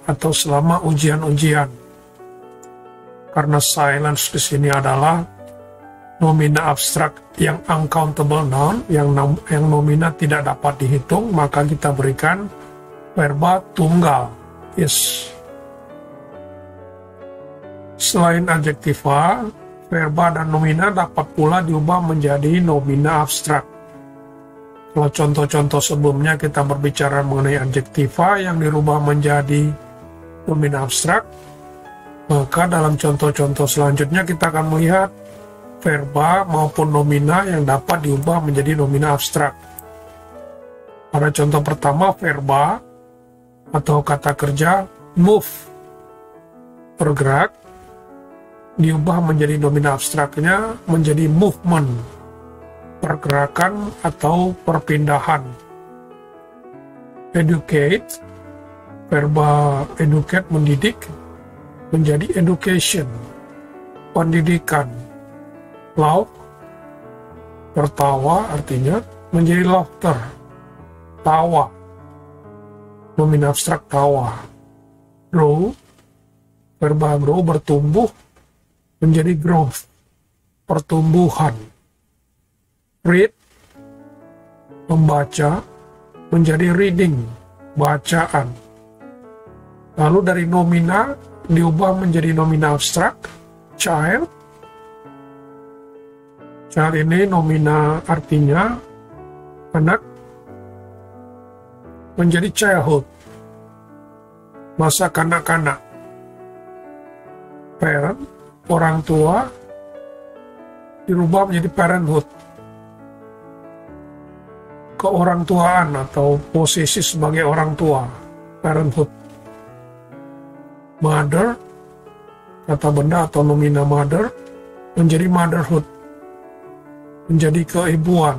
atau selama ujian-ujian. Karena silence di sini adalah nomina abstrak yang uncountable noun, yang nomina tidak dapat dihitung, maka kita berikan verba tunggal is. Selain adjektiva, verba dan nomina dapat pula diubah menjadi nomina abstrak. Kalau contoh-contoh sebelumnya kita berbicara mengenai adjektiva yang dirubah menjadi nomina abstrak, maka dalam contoh-contoh selanjutnya kita akan melihat verba maupun nomina yang dapat diubah menjadi nomina abstrak. Pada contoh pertama, verba atau kata kerja move, bergerak, diubah menjadi nomina abstraknya menjadi movement, pergerakan atau perpindahan. Educate, verba educate mendidik, menjadi education, pendidikan. Laugh, tertawa artinya menjadi laughter, tawa, nomina abstrak tawa. Grow, verba grow bertumbuh menjadi growth, pertumbuhan. Read, membaca menjadi reading, bacaan. Lalu dari nomina diubah menjadi nomina abstrak, child. Child ini nomina artinya anak, menjadi childhood, masa kanak-kanak. Parent, orang tua, dirubah menjadi parenthood, keorangtuaan atau posisi sebagai orang tua, parenthood. Mother, kata benda atau nomina mother, menjadi motherhood, menjadi keibuan.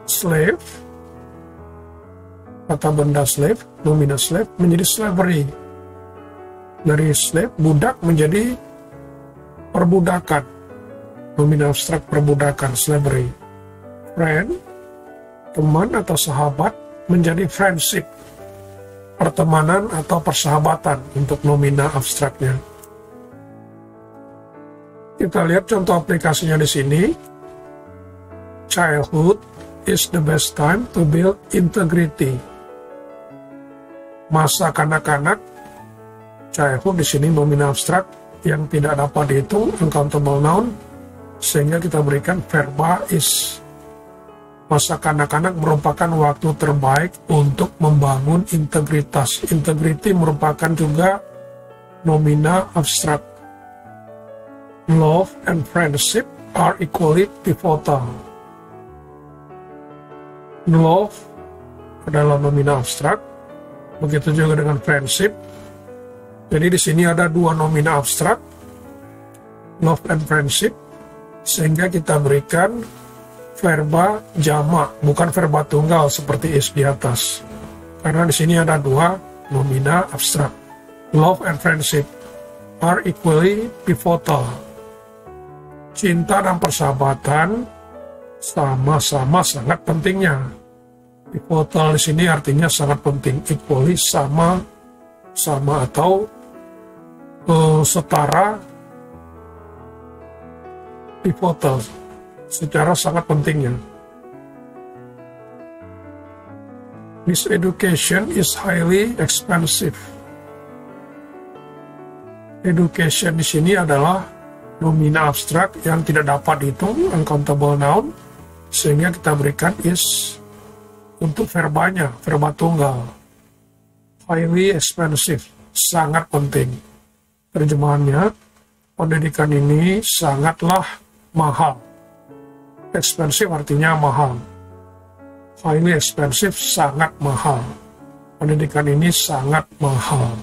Slave, kata benda slave, nomina slave, menjadi slavery. Dari slave, budak, menjadi perbudakan, nomina abstrak perbudakan, slavery. Friend, teman atau sahabat, menjadi friendship, pertemanan atau persahabatan untuk nomina abstraknya. Kita lihat contoh aplikasinya di sini. Childhood is the best time to build integrity. Masa kanak-kanak, childhood di sini nomina abstrak yang tidak dapat dihitung, uncountable noun, sehingga kita berikan verba is. Masa kanak-kanak merupakan waktu terbaik untuk membangun integritas. Integrity merupakan juga nomina abstrak. Love and friendship are equally pivotal. Love adalah nomina abstrak, begitu juga dengan friendship. Jadi di sini ada dua nomina abstrak, love and friendship, sehingga kita berikan verba jamak, bukan verba tunggal seperti is di atas. Karena di sini ada dua nomina abstrak. Love and friendship are equally pivotal. Cinta dan persahabatan Sama-sama sangat pentingnya. Pivotal di sini artinya sangat penting. Equally, sama atau setara. Pivotal secara sangat pentingnya. This education is highly expensive. Education di sini adalah nomina abstrak yang tidak dapat dihitung, uncountable noun, sehingga kita berikan is untuk verbanya, verba tunggal. Highly expensive, sangat penting. Terjemahannya, pendidikan ini sangatlah mahal. Expensive artinya mahal. Highly expensive, sangat mahal. Pendidikan ini sangat mahal.